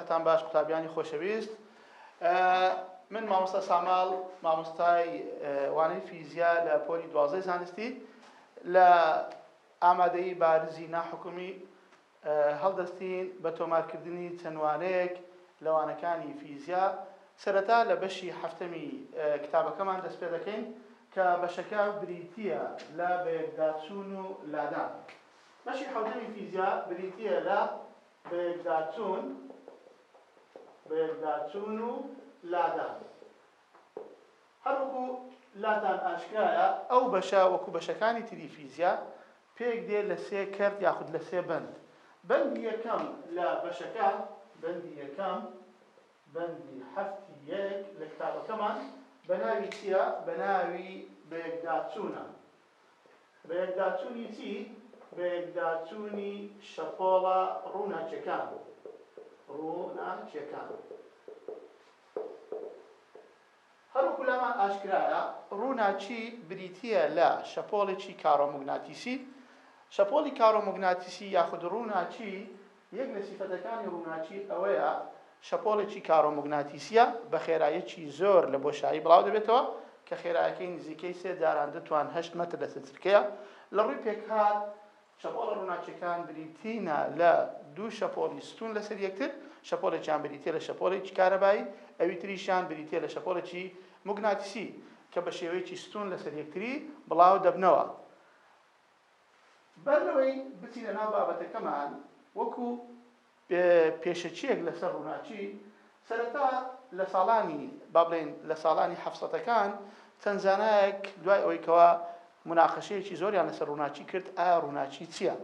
سەرخەتان باش قوتابیانی خۆشەویست. من مامۆستا ساماڵ مامۆستای وانەی فیزیا لە پۆلی 12 زانستی لە ئامادەیی بارزی ناحکومی هەڵدەستین بە تۆمارکردنی چەند وانەیەک لە وانەکانی فیزیا. سەرەتا لە بەشی هەفتەمی کتابەکەمان دەست پێ دەکەین کە بەشەکە بریتیە لە بەیەکداچوون و لادان. بەشی حەوتەمی فیزیا بریتیە لە بەیەکداچوون و لادان. هەروەکو لاتان ئاشکرایە ئەو بەشە وەکو بەشەکانی تری فیزیا پێک دێ لە سێ کەرت یاخود لە سێ بەند. بەندی یەکەم لە بەشەکە بەندی هەفتی یەک لە کتابەکەمان بە ناوی چییە؟ بە ناوی بەیەکداچوونە. بەیەکداچوونی چی؟ بەیەکداچوونی شەپۆڵە ڕووناچیەکان. هەروەکو لامان ئاشکرایە ڕووناچی بریتیە لە شەپۆڵێکی کارۆمۆگناتیسی. شەپۆڵی کارۆمۆگناتیسی یاخود ڕووناچی یەک لە سیفەتەکانی ڕووناچی ئەوەیە شەپۆڵێکی کارۆمۆگناتیسیە بە خێراییەکی زۆر لە بۆشایی بڵاو دەبێتەوە کە خێراییەکەی نزیکەی 3 جاران دەتوان 8 مەتر لە سەرچرکەیە. لە ڕووی پێکهات شەپۆڵە ڕووناچیەکان بریتینە لە دوو شەپۆڵی ستون لەسەر یەکتر، شەپۆڵێکیان بریتە لە شەپۆڵێکی کارەبایی، ئەوی تریشیان بریتە لە شەپۆڵێکی موگناتیسی کە بە شێوەیەکی ستون لەسەر یەکتری بڵاو دەبنەوە. بەرنەوەی بچینە ناو بابەتەکەمان وەکو پێشەچیەک لەسەر ڕووناچی، سەرەتا لە ساڵانی حەفسەتەکان چەند زانایەک دوای ئەوەی کەوا مناقەشەیەکی زۆریان لەسەر ڕووناچی کرد ئایا ڕووناچی چییە؟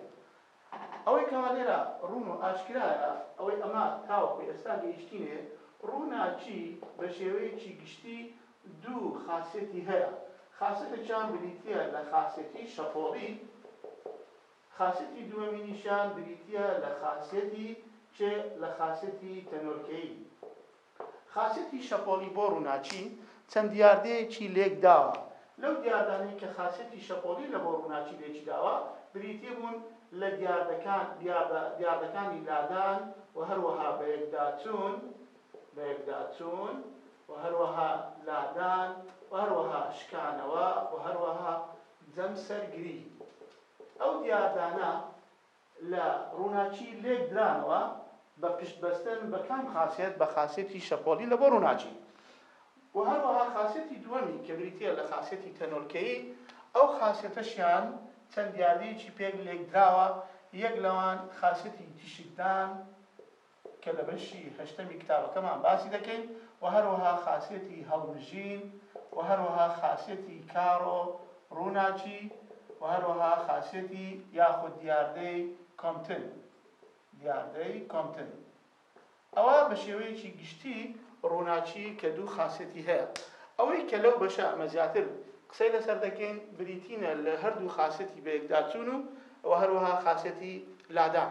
ئەوەی کەوا لێرە ڕوون و ئاشکرایە ئەوەی ئەمە تاوەکوی ئێستا گەیشتینێ ڕووناچی بە شێوەیەکی گشتی دوو خاصیەتی هەیە. خاصیەتێکیان بریتیە لە خاصیەتی شەپۆڵی، خاصیەتی دووەمینیشان بریتیە لە خاصیەتی تەنۆرکەیی. خاصیەتی شەپۆڵی بۆ ڕووناچی چەند دیاردەیەکی لێک داوە. لەو دیاردانەی کە خاصیەتی شەپۆڵی لە بۆ ڕووناچی لێکی داوە بریتیە بوون لە دیاردەکانی لادان و هەروەها بەیەکداچوون و هەروەها لادان و هەروەها شکانەوە و هەروەها جەمسەرگری. ئەو دیاردانە لە ڕووناچی لێک درانەوە بە پشتبەستن بە کام خاصیەت؟ بە خاصیەتی شەپۆڵی لە بۆ ڕووناچی. و هەروەها خاصیەتی دووەمی کە بریتیە لە خاصیەتی تەنۆرکەیی، ئەو خاصیەتەشیان چەند دیاردەیەکی پێک لێک دراوە. یەک لەوان خاصیەتی تیشکدان کە لە بەشی هەشتەمی کتابەکەمان باسی دەکەین، و هەروەها خاصیەتی هەڵبژین، و هەروەها خاصیەتی کارۆ ڕووناچی، و هەروەها خاصیەتی یاخود دیاردەی کۆمتن. ئەوە بە شێوەیەکی گشتی ڕووناچی کە دوو خاصیەتی هەیە. ئەوەی کە لەو بەشە ئەمە زیاتر قسەی لەسەر دەکەین بریتینە لە هەردوو خاصیەتی بەیەکداچوون و هەروەها خاصیەتی لادان.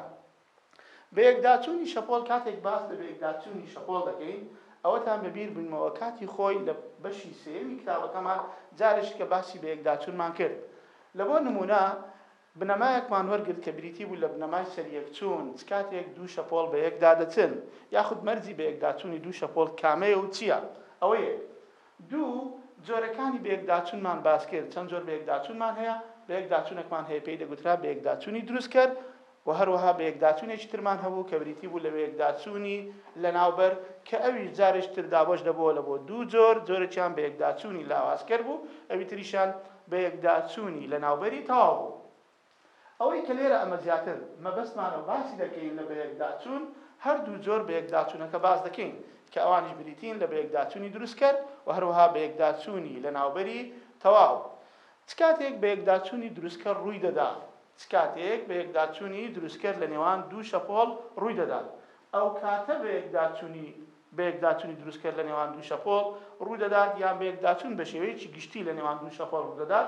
بەیەکداچوونی شەپۆڵ کاتێک باس لە بەیەکداچوونی شەپۆڵ دەکەین ئەوەتان بەبیر بنەوە کاتی خۆی لە بەشی سێمی کتابەکەمان جارێک کە باسی بەیەکداچوونمان کرد. لە بۆ نمونە بنەمایەکمان وەرگرت کە بریتی بوو لە بنەمای سەریەکچوون کاتێک دوو شەپۆڵ بە یەکدا دەچن، یاخود مەرجی بەیەکداچوونی دوو شەپۆڵ کامەیە و چییە؟ ئەوەیە دوو جۆرەکانی بەیەکداچوونمان باس کرد. چەند جۆر بەیەکداچوونمان هەیە؟ بەیەکداچوونێکمان هەیە پێی دەگوترا بەیەکداچوونی دروستکەر، و هەروەها بەیەکداچوونێکی ترمان هەبوو کە بریتی بوو لە بەیەکداچوونی لەناوبەر کە ئەوی جارێک تر دابۆش دەبەوە لە بۆ دوو جۆرێکیان بەیەکداچوونی لاوازکەر بوو، ئەوی تریشان بەیەکداچوونی لەناوبەری تەواو بوو. ئەوەی کە لێرە ئەمە زیاتر مەبەستمانە باسی دەکەین لە بەیەکداچوون هەردوو جۆر بەیەکداچوونەکە باس دەکەین کە ئەوانیش بریتین لە بەیەکداچوونی دروستکەر و هەروەها بەیەکداچوونی لەناوبەری تەواو. چ کاتێک بەیەکداچوونی دروستکەر ڕووی دەدا؟ لە نێوان دوو شەپۆڵ ڕووی دەدات. ئەو کاتە بەیەکداچوونی دروستکەر لە نێوان دوو شەپۆڵ ڕووی دەدات، یان بەیەکداچوون بە شێوەیەکی گشتی لە نێوان دوو شەپۆڵ ڕووی دەدات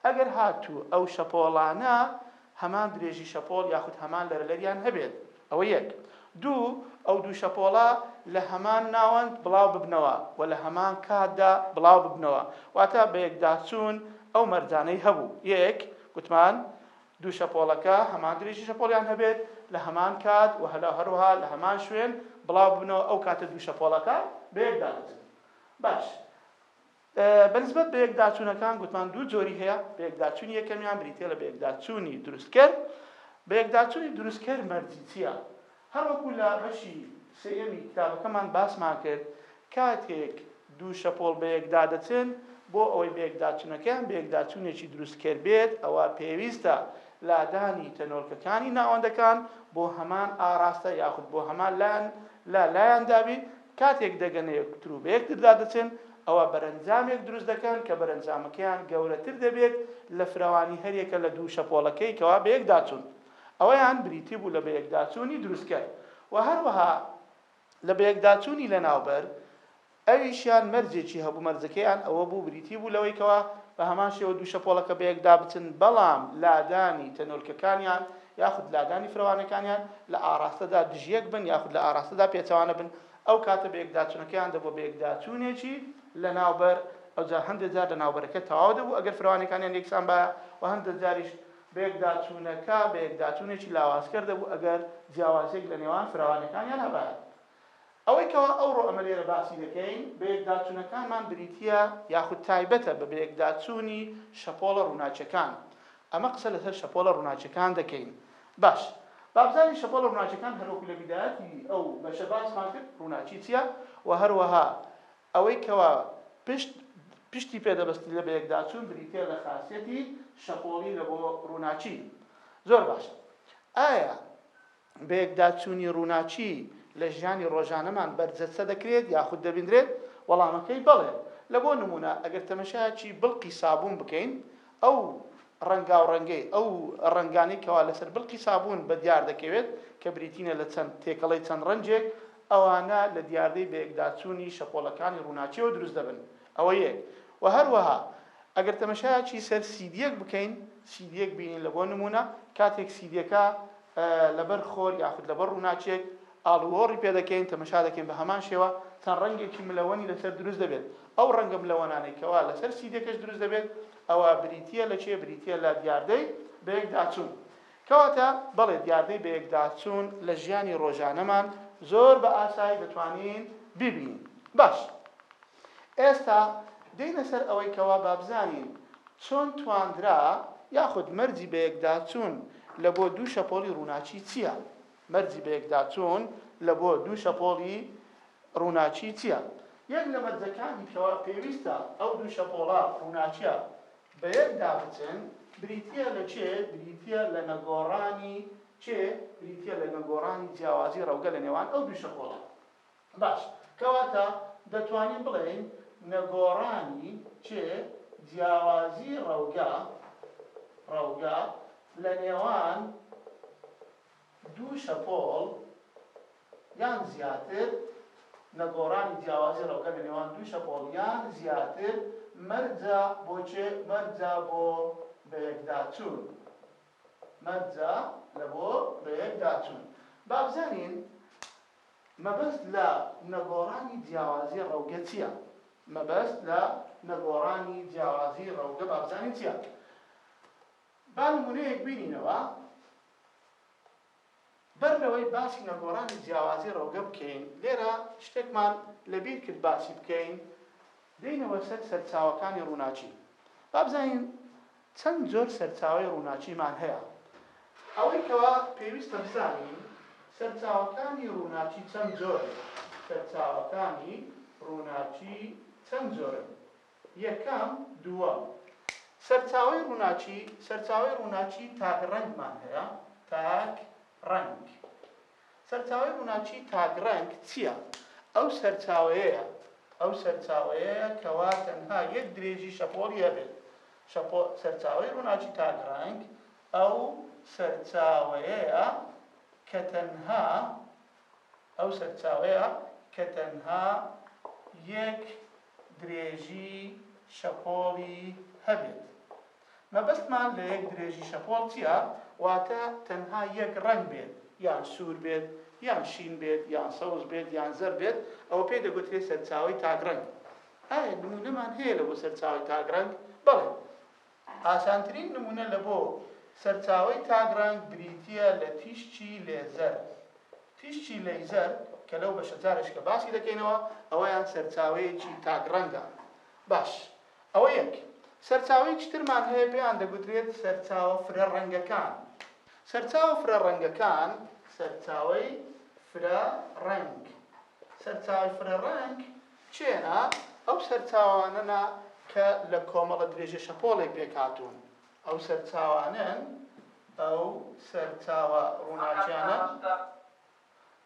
ئەگەر هاتوو ئەو شەپۆڵانە هەمان درێژی شەپۆڵ یاخود هەمان لەرەلەریان هەبێت. ئەوە یەک. دوو، ئەو دوو شەپۆڵە لە هەمان ناوەند بڵاو ببنەوە و لە هەمان کاتدا بڵاو ببنەوە، واتە بەیەکداچوون ئەو مەرجانەی هەبوو. یەک گوتمان دوو شەپۆڵەکە هەمان درێژی شەپۆڵیان هەبێت لە هەمان کات و هەروەها لە هەمان شوێن بڵاو ببنەوە ئەو کاتە دوو شەپۆڵەکە بە یەکدا دەچن. باش بەنسبەت بە یەکداچوونەکان گوتمان دوو جۆری هەیە. بە یەکداچوونی یەکەمیان بریتێ لە بە یەکداچوونی دروستکەر. بە یەکداچوونی دروستکەر مەرجی چییە؟ هەروەکو لە بەشی سێیەمی کتابەکەمان باسمان کرد کاتێک دوو شەپۆڵ بە یەکدا دەچن بۆ ئەوەی بە یەکداچوونەکەیان بە یەکداچوونێکی دروستکەر بێت ئەوە پێویستە لادانی تەنۆرکەکانی ناوەندەکان بۆ هەمان ئاراستە یاخود بۆ هەمان لایەن دابێت. کاتێک دەگەنە یەکتر و بە یەکتردا دەچن ئەوە بەرەنجامێک دروست دەکەن کە بەرەنجامەکەیان گەورەتر دەبێت لە فراوانی هەرێکە لە دوو شەپۆڵەکەی کەوا بە یەکداچوون. ئەوەیان بریتی بوو لە بە یەکداچوونی دروستکەر. و هەروەها لە بە یەکداچوونی لەناوبەر ئەویشیان مەرجێکی هەبوو. مەرجەکەیان ئەوە بوو بریتی بوو لەوەی کەوا بە هەمان شێوە دوو شەپۆڵەکە بە یەکدا بچن بەڵام لادانی تەنۆرکەکانیان یاخود لادانی فراوانەکانیان لە ئاراستەدا دژیەک بن یاخود لە ئاراستەدا پێچەوانە بن. ئەو کاتە بە یەکداچوونەکەیان دەبوو بە یەکداچوونێکی لەناوبەر. ئەوجا هەندێک جار لەناوبەرەکە تەواو دەبوو ئەگەر فراوانەکانیان یەکسان بایە و هەندێک جاریش بە یەکداچوونەکە بە یەکداچوونێکی لاوازکەر دەبوو ئەگەر جیاوازێک لە نێوان فراوانەکانیان هەبایە. ئەوەی کەوا ئەوڕۆ ئەمە لێرە باسی دەکەین بە یەکداچوونەکانمان بریتیە یاخود تایبەتە بە یەکداچوونی شەپۆڵە ڕووناچیەکان. ئەمە قسە لەسەر شەپۆڵە ڕووناچیەکان دەکەین. باش بابزانی شەپۆڵە ڕووناچیەکان هەروەکو لە بیدایەتی ئەو بەشە باسمان کرد ڕووناچی چییە و هەروەها ئەوەی کەوا پشتی پێدەبەستی لە بە یەکداچوون بریتێ لە خاسیەتی شەپۆڵی لە بۆ ڕووناچی. زۆر باشە. ئایا بە یەکداچوونی ڕووناچی لە ژیانی ڕۆژانەمان بەرجەستە دەکرێت یاخود دەبیندرێت؟ وەڵامەکەی بەڵێ. لە بۆ نمونە ئەگەر تەمەشایەکی بڵقی سابوون بکەین ئەو ڕەنگا و ڕەنگەی ئەو ڕەنگانەی کەوا لەسەر بڵقی سابوون بە دیار دەکەوێت کە بریتینە لە چەند تێکەڵەی چەند ڕەنجێک ئەوانە لە دیاردەی بە یەکداچوونی شەپۆڵەکانی ڕووناچیەوە دروست دەبن. ئەوە یەک. و هەروەها ئەگەر تەمەشایەکی سەر سیدیەک بکەین سیدیەک بینین لە بۆ نمونە کاتێک سیدیەکە لەبەر خۆر یاخود لەبەر ڕووناچێک ئاڵوۆڕی پێ دەکەین تەمەشا دەکەین بە هەمان شێوە چەند ڕەنگێکی ملەوەنی لەسەر دروست دەبێت. ئەو ڕەنگە ملەوەنانەی کەوا لەسەر سیدەکەش دروست دەبێت ئەوە بریتیە لە چێ؟ بریتیە لە دیاردەی بە یەکداچوون. کەواتە بەڵێ دیاردەی بە یەکداچوون لە ژیانی ڕۆژانەمان زۆر بە ئاسایی دەتوانین ببینین. باش ئێستا دێنە سەر ئەوەی کەوا بابزانین چۆن تواندرا یاخود مەرجی بە یەکداچوون لە بۆ دوو شەپۆڵی ڕووناچی چییە؟ مەرجی بە یەکداچوون لە بۆ دوو شەپۆڵی ڕووناچی چییە؟ یەک لە مەرجەکانی کەوا پێویستە ئەو دوو شەپۆڵە ڕووناچیە بە یەکدا بچن بریتیە لە چێ؟ بریتیە لە نەگۆڕانی چێ؟ بریتیە لە نەگۆڕانی جیاوازی ڕەوگە لە نێوان ئەو دوو شەپۆڵە. باش کەواتە دەتوانین بڵێین نەگۆڕانی چێ؟ جیاوازی ڕەوگە لە نێوان دوو شەپۆڵ یان زیاتر نەگۆڕانی جیاوازی ڕەوگە لە نێوان دوو شەپۆڵ یان زیاتر مەرجە بۆ چێ؟ مەرجە بۆ بە یەکداچوون. مەرجە لە بۆ بە یەکداچوون. بابزانین مەبەست لە نەگۆڕانی جیاوازی ڕەوگە چییە؟ مەبەست لە نەگۆڕانی جیاوازی ڕەوگە بابزانین چییە؟ با نمونەیەک بینینەوە بەرلەوەی باسی نەگۆڕانی جیاوازی ڕەوگە بکەین لێرە شتێکمان لەبیر کرد باسی بکەین دێنەوە سەر سەرچاوەکانی ڕووناچی. بابزانین چەند جۆر سەرچاوەی ڕووناچیمان هەیە. ئەوەی کەوا پێویستە بزانین سەرچاوەکانی ڕووناچی چەند جۆرن. سەرچاوەکانی ڕووناچی چەند جۆرن؟ یەکەم دووەم سەرچاوەی ڕووناچی تاگڕەنگمان هەیە. تاگڕەنگ. سەرچاوەی ڕووناچی تاگڕەنگ چییە؟ ئەو سەرچاوەیە کەوا تەنها یەک درێژی شەپۆڵی هەبێت. سەرچاوەی ڕووناچی تاگڕەنگ ئەو سەرچاوەیە کە تەنها یەک درێژی شەپۆڵی هەبێت. مەبەستمان لە یەک درێژی شەپۆڵ چییە؟ واتە تەنها یەک ڕەنگ بێت یان سوور بێت یان شین بێت یان سەوز بێت یان زەر بێت ئەوە پێی دەگوترێت سەرچاوەی تاگڕەنگ. ئایا نمونەمان هەیە لە بۆ سەرچاوەی تاگڕەنگ؟ بەڵێ. ئاسانترین نمونە لە بۆ سەرچاوەی تاگڕەنگ بریتیە لە تیشکی لێزەر. تیشکی لێزەر کە لەو بەشە جارش کە باسی دەکەینەوە ئەوەیان سەرچاوەیەکی تاگڕەنگە. باش ئەوە یەک. سەرچاوەیەکی ترمان هەیە پێیان دەگوترێت سەرچاوە فرە ڕەنگەکان. سەرچاوە فرە ڕەنگەکان سەرچاوەی فرە ڕەنگ. سەرچاوی فرە ڕەنگ چێنە؟ ئەو سەرچاوانەنە کە لە کۆمەڵە درێژە شەپۆڵێک پێکهاتوون. ئەو سەرچاوانن ئەو سەرچاوە ڕووناکیانە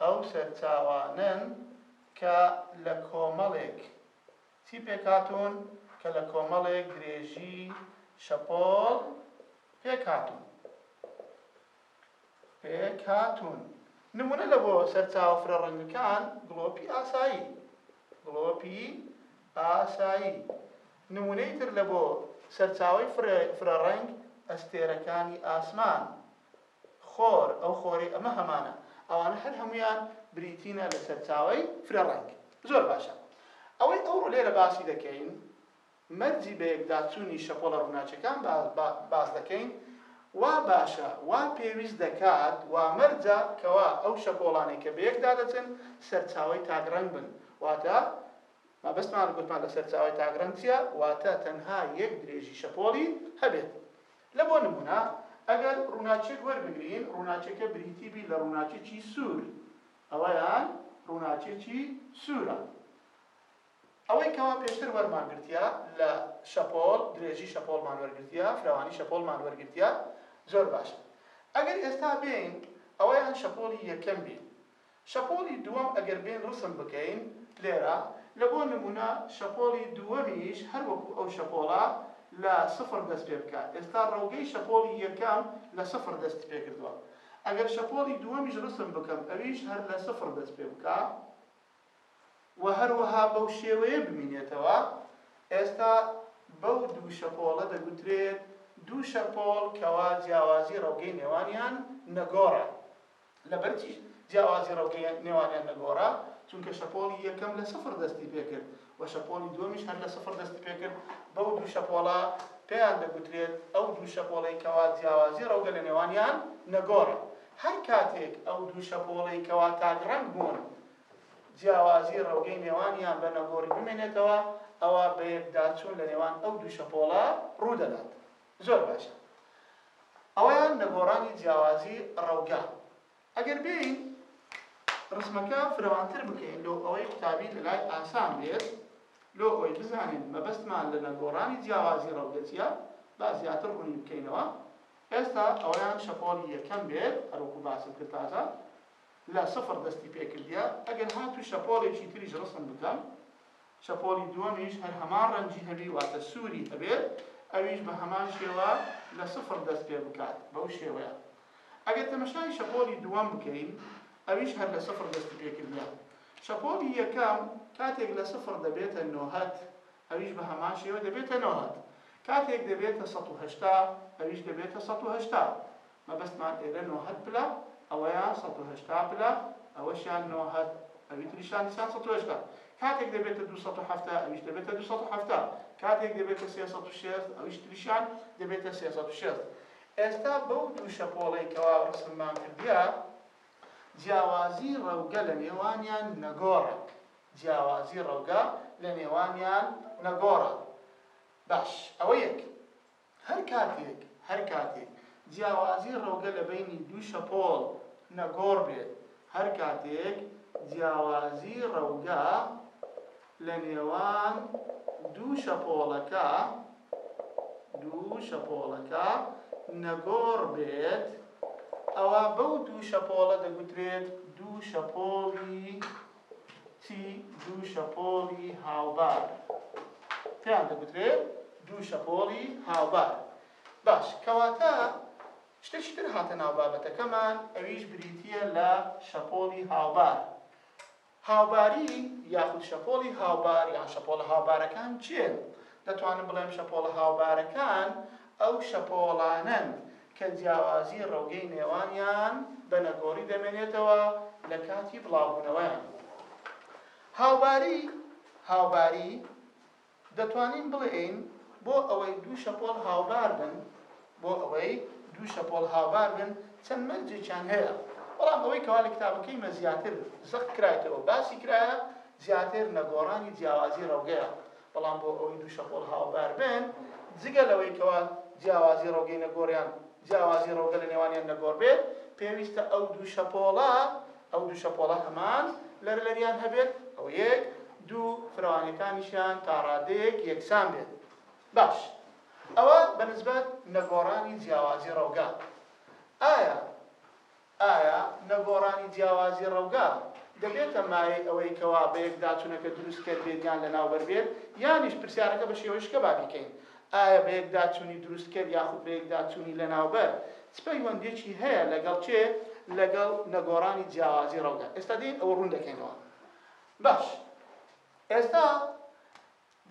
ئەو سەرچاوانن کە لە کۆمەڵێک چی پێکهاتوون؟ کە لە کۆمەڵێک درێژی شەپۆڵ پێکهاتوون. نمونە لە بۆ سەرچاوە فرە ڕەنگەکان گڵۆپی ئاسایی. گڵۆپی ئاسایی. نمونەی تر لە بۆ سەرچاوەی فرە ڕەنگ ئەستێرەکانی ئاسمان. خۆر، ئەو خۆری ئەمە هەمانە. ئەوانە هەر هەمویان بریتینە لە سەرچاوەی فرە ڕەنگ. زۆر باشە. ئەوەی ئەوڕۆ لێرە باسی دەکەین مەرجی بە یەکداچوونی شەپۆڵە ڕووناچیەکان باس دەکەین. وا باشە، وا پێویست دەکات، وا مەرجە کەوا ئەو شەپۆڵانەی کە بە یەکدا دەچن سەرچاوەی تاگڕەنگ بن. واتە مەبەستمان گوتمان لە سەرچاوەی تاگڕەنگ چییە؟ واتە تەنها یەک درێژی شەپۆڵی هەبێت. لە بۆ نمونە ئەگەر ڕووناچیەک وەربگرین، ڕووناچیەکە بریتی بی لە ڕووناچیەکی سوور. ئەوەیان ڕووناچیەکی سوورە. ئەوەی کەوا پێشتر وەرمانگرتیا لە شەپۆڵ، درێژی شەپۆڵمان وەرگرتیا، فراوانی شەپۆڵمان وەرگرتیا. زۆر باشە. ئەگەر ئێستا بین ئەوەیان شەپۆڵی یەکەم بین. شەپۆڵی دووەم ئەگەر بین ڕسم بکەین لێرە لە بۆ نمونە شەپۆڵی دووەمیش هەر وەکو ئەو شەپۆڵە لە سفر دەست پێ بکات. ئێستا ڕەوگەی شەپۆڵی یەکەم لە سفر دەست پێ کردووە. ئەگەر شەپۆڵی دووەمیش ڕسم بکەم ئەویش هەر لە سفر دەست پێ بکات و هەروەها بەو شێوەیە بمینێتەوە. ئێستا بەو دوو شەپۆڵە دەگوترێت دوو شەپۆڵ کەوا جیاوازی ڕەوگەی نێوانیان نەگۆڕە. لەبەرچی جیاوازی ڕەوگەی نێوانیان نەگۆڕە؟ چونکە شەپۆڵی یەکەم لە سفر دەستی پێکرد و شەپۆڵی دووەمیش هەر لە سفر دەستی پێکرد. بەو دوو شەپۆڵە پێیان دەگوترێت ئەو دوو شەپۆڵەی کەوا جیاوازی ڕەوگە لە نێوانیان نەگۆڕە. هەر کاتێک ئەو دوو شەپۆڵەی کەوا تاگڕەنگ بوون جیاوازی ڕەوگەی نێوانیان بە نەگۆڕی بمێنێتەوە، ئەوە بە یەکداچوون لە نێوان ئەو دوو شەپۆڵە ڕوودەدات. زۆر باشە. ئەوەیان نەگۆڕانی جیاوازی ڕەوگە. ئەگەر بین ڕسمەکە فراوانتر بکەین لۆ ئەوەی قوتابی لەلای ئاسان بێت، لۆ ئەوەی بزانین مەبەستمان لە نەگۆڕانی جیاوازی ڕەوگە چییە، با زیاتر ڕوونی بکەینەوە. ئێستا ئەوەیان شەپۆڵی یەکەم بێت، هەروەکو باسم کرد تازە لە سفر دەستی پێکردیە. ئەگەر هاتوو شەپۆڵێکی تریش ڕسم بکەم، شەپۆڵی دووەمیش هەر هەمان ڕەنگی هەبی واتە سووری هەبێت، ئەویش بە هەمان شێوە لە سفر دەست پێ بکات. بەو شێوەیە ئەگەر تەمەشای شەپۆڵی دووەم بکەین ئەویش هەر لە سفر دەستی پێکردیە. شەپۆڵی یەکەم کاتێک لە سفر دەبێتە 90 ئەویش بە هەمان شێوە دەبێتە 90. کاتێک دەبێتە 180 ئەویش دەبێتە 180. مەبەستمان ئێرە 90 پلە، ئەوەیان 180 پلە، ئەوەشیان 90، ئەوی تریشان دیسان 180. کاتێک دەبێتە 270 ئەویش دەبێتە 270. کاتێک دەبێتە 360 ئەویش تریشان دەبێتە 360. ئێستا بەو دوو شەپۆڵەی کەوا ڕسممان کردیە جیاوازی ڕەوگە لە نێوانیان نەگۆڕە. جیاوازی ڕەوگە لە نێوانیان نەگۆڕە. باش، ئەوە یەک. هەر کاتێک جیاوازی ڕەوگە لە بینی دوو شەپۆڵ نەگۆڕ بێت، هەر کاتێک جیاوازی ڕەوگە لە نێوان دوو شەپۆڵەکە نەگۆڕ بێت، ئەوە بەو دوو شەپۆڵە دەگوترێت دوو شەپۆڵی هاوبار. پێیان دەگوترێت دوو شەپۆڵی هاوبار. باش، کەواتە شتێکی تر هاتە ناو بابەتەکەمان، ئەویش بریتیە لە شەپۆڵی هاوبار. هاوباری یاخود شەپۆڵی هاوبار یان شەپۆڵە هاوبارەکان چێن؟ دەتوانم بڵێم شەپۆڵە هاوبارەکان ئەو شەپۆڵانن کە جیاوازی ڕەوگەی نێوانیان بە نەگۆڕی دەمێنێتەوە لە کاتی بڵاوبوونەوەیان. هاوباری دەتوانین بڵێین بۆ ئەوەی دوو شەپۆڵ هاوبار بن چەند مەرجێکیان هەیە. بەڵام ئەوەی کەوا لە کتابەکەی مە زیاتر زەق کرایەوە باسی کرایە زیاتر نەگۆڕانی جیاوازی ڕەوگەیە بەڵام بۆ ئەوەی دوو شەپۆڵ هاوبار بن جگە لەوەی کەوا جیاوازی ڕەوگەی نەگۆڕیان جیاوازی ڕەوگە لە نێوانیان نەگۆڕ بێت پێویستە ئەو دوو شەپۆڵە هەمان لەریان هەبێت ئەو یەک دوو فراوانەکانیشیان تا ڕادەیەک یەکسان بێت باش ئەوە بەنسبەت نەگۆڕانی جیاوازی ڕەوگە ئایا نەگۆڕانی جیاوازی ڕەوگە دەبێتە مایەی ئەوەی کەوا بە یەک داچوونەکە دروست کرد بێت یان لەناوبەر بێت یانیش پرسیارەکە بە شێوەیەشکە بابیکەین ئایا بە یەک داچوونی دروست کرد یاخود بە یەک داچوونی لەناوبەر پەیوەندێکی هەیە لەگەڵ چێ لەگەڵ نەگۆڕانی جیاوازی ڕەوگە ئێستا دێن ئەوە ڕوون دەکەینەوە باش ئێستا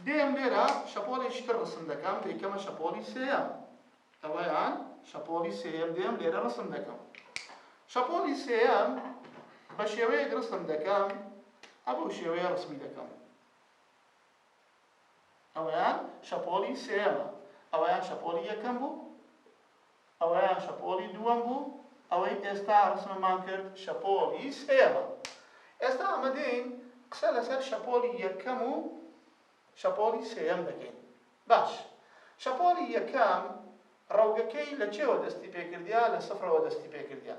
دێم لێرە شەپۆڵێکی تر ڕسم دەکەم یەکەمە شەپۆڵی سێیەم ئەوەیان شەپۆڵی سێیەم دێم لێرە ڕسم دەکەم شەپۆڵی سێیەم بە شێوەیەک ڕسم دەکەم ئەو شێوەیە ڕسمی دەکەم ئەوەیان شەپۆڵی سێیەمە ئەوەیان شەپۆڵی یەکەم بوو ئەوەیان شەپۆڵی دووەم بوو ئەوەی ئێستا ڕسممان کرد شەپۆڵی سێیەمە ئێستا ئەمە دێین قسە لەسەر شەپۆڵی یەکەم و شەپۆڵی سێیەم دەکەین باش شەپۆڵی یەکەم ڕەوگەکەی لە چێوە دەستی پێکردیا لە سفرەوە دەستی پێکردیا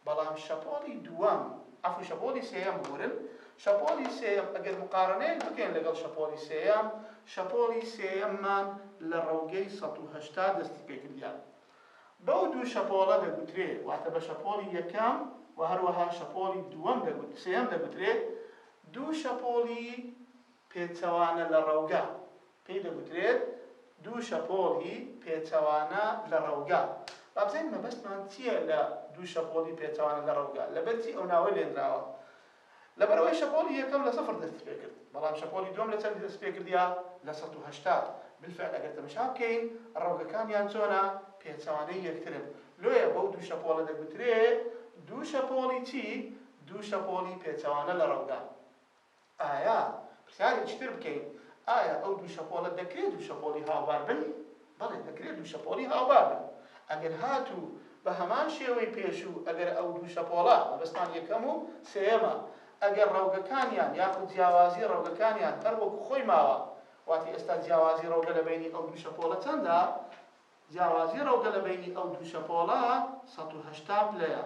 بەڵام شەپۆڵی دووەم ئەفو شەپۆڵی سێیەم بورن شەپۆڵی سێیەم ئەگەر مقارنەیەک بکەین لەگەڵ شەپۆڵی سێیەم شەپۆڵی سێیەممان لە ڕەوگەی 180 دەستی پێکردیا بەو دوو شەپۆڵە دەگوترێت واتە بە شەپۆڵی یەکەم و هەروەها شەپۆڵی دووەم سێیەم دەگوترێت دوو شەپۆڵی پێچەوانە لە ڕەوگە پێی دەگوترێت دوو شەپۆڵی پێچەوانە لە ڕەوگە بابزین مەبەستمان چییە لە دوو شەپۆڵی پێچەوانە لە ڕەوگە لەبەرچی ئەو ناوە لێنراوە لەبەرەوەی شەپۆڵی یەکەم لە 0 دەستی پێکرد بەڵام شەپۆڵی دووەم لە چەند دەست پێکردیا لە 180 بالفعل ئەگەر تەماشا بکەین ڕەوگەکانیان چۆنە پێچەوانەی یەکترن لۆیە بەو دوو شەپۆڵە دەگوترێت دوو شەپۆڵی چی دوو شەپۆڵی پێچەوانە لە ڕەوگە ئایا پرسیارێکی تر بکەین ئایا ئەو دوو شەپۆڵە دەکرێت دوو شەپۆڵی هاوبار بن بەڵێ دەکرێت دوو شەپۆڵی هاوبار بن ئەگەر هاتوو بە هەمان شێوەی پێشوو ئەگەر ئەو دوو شەپۆڵە مەبەستان یەکەم و سێیەمە ئەگەر ڕەوگەکانیان یاخود جیاوازی ڕەوگەکانیان هەر وەکو خۆی ماوە واتی ئێستا جیاوازی ڕەوگە لە بینی ئەو دوو شەپۆڵە چەندە جیاوازی ڕەوگە لە بینی ئەو دوو شەپۆڵە 180 پلەیە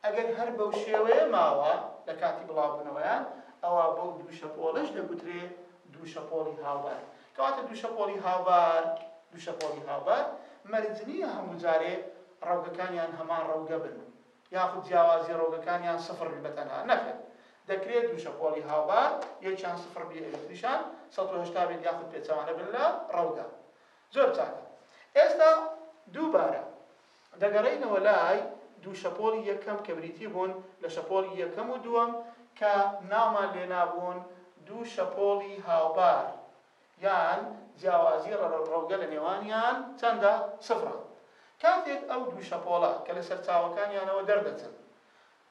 ئەگەر هەر بەو شێوەیە ماوە لە کاتی بڵاوبوونەوەیان ئەوە بەو دوو شەپۆڵەش دەگوترێت دوو شەپۆڵی هاوبار کەواتە دوو شەپۆڵی هاوبار مەرج نییە هەموو جارێ ڕەوگەکانیان هەمان ڕەوگە بن یاخود جیاوازی ڕەوگەکانیان سفر بەتەنها نەخێت دەکرێت دوو شەپۆڵی هاوبار یەکیان سفر بێ ئەوتریشان 180 بێت یاخود پێچەوانە بن لە ڕەوگە زۆر چاکە ئێستا دووبارە دەگەڕێینەوە لای دوو شەپۆڵی یەکەم کە بریتی بوون لە شەپۆڵی یەکەم و دووەم کە ناومان لێنابوون دوو شەپۆڵی هاوبار یان جیاوازی ڕەوگە لە نێوانیان چەندە سفرە کاتێک ئەو دوو شەپۆڵە کە لە سەرچاوەکانیانەوە دەردەچن